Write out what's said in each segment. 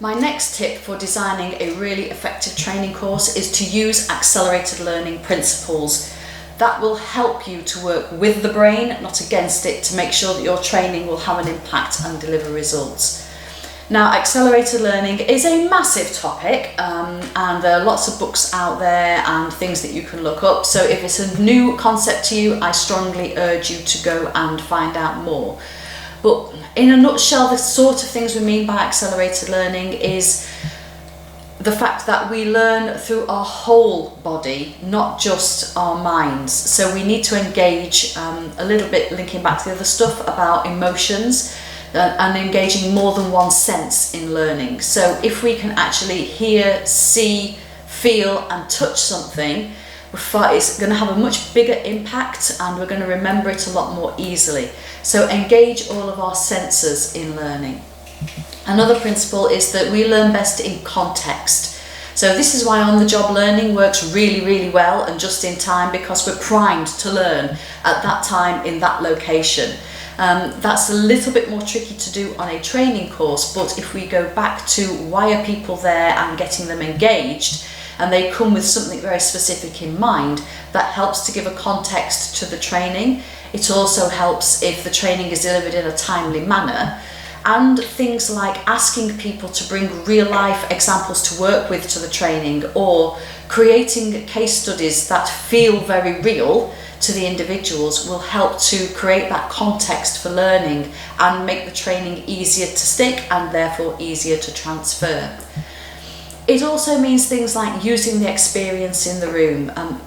My next tip for designing a really effective training course is to use accelerated learning principles. That will help you to work with the brain, not against it, to make sure that your training will have an impact and deliver results. Now, accelerated learning is a massive topic, and there are lots of books out there and things that you can look up. So if it's a new concept to you, I strongly urge you to go and find out more. But in a nutshell, the sort of things we mean by accelerated learning is the fact that we learn through our whole body, not just our minds. So we need to engage a little bit, linking back to the other stuff about emotions, and engaging more than one sense in learning. So if we can actually hear, see, feel and touch something, it's going to have a much bigger impact and we're going to remember it a lot more easily. So engage all of our senses in learning. Another principle is that we learn best in context. So this is why on-the-job learning works really, really well and just in time, because we're primed to learn at that time in that location. That's a little bit more tricky to do on a training course, but if we go back to why are people there and getting them engaged, and they come with something very specific in mind, that helps to give a context to the training. It also helps if the training is delivered in a timely manner, and things like asking people to bring real life examples to work with to the training, or creating case studies that feel very real to the individuals will help to create that context for learning and make the training easier to stick and therefore easier to transfer. It also means things like using the experience in the room and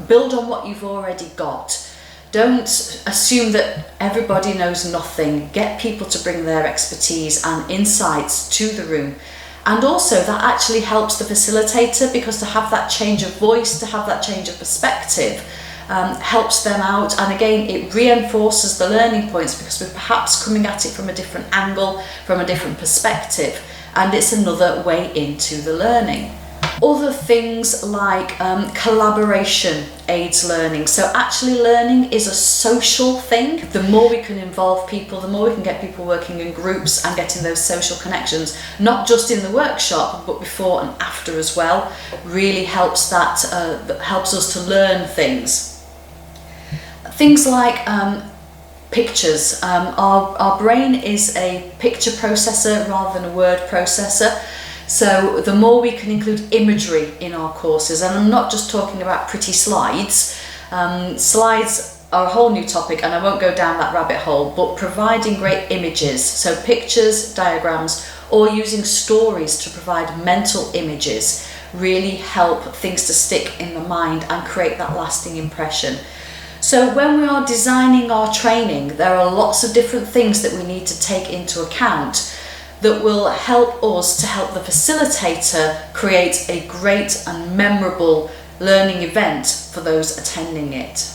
build on what you've already got. Don't assume that everybody knows nothing. Get people to bring their expertise and insights to the room. And also that actually helps the facilitator, because to have that change of voice, to have that change of perspective, helps them out, and again it reinforces the learning points because we're perhaps coming at it from a different angle, from a different perspective, and it's another way into the learning. Other things like collaboration aids learning. So actually learning is a social thing. The more we can involve people, the more we can get people working in groups and getting those social connections, not just in the workshop but before and after as well, really helps helps us to learn things. Things like pictures. Our brain is a picture processor rather than a word processor. So the more we can include imagery in our courses, and I'm not just talking about pretty slides. Slides are a whole new topic and I won't go down that rabbit hole, but providing great images, so pictures, diagrams, or using stories to provide mental images really help things to stick in the mind and create that lasting impression. So when we are designing our training, there are lots of different things that we need to take into account that will help us to help the facilitator create a great and memorable learning event for those attending it.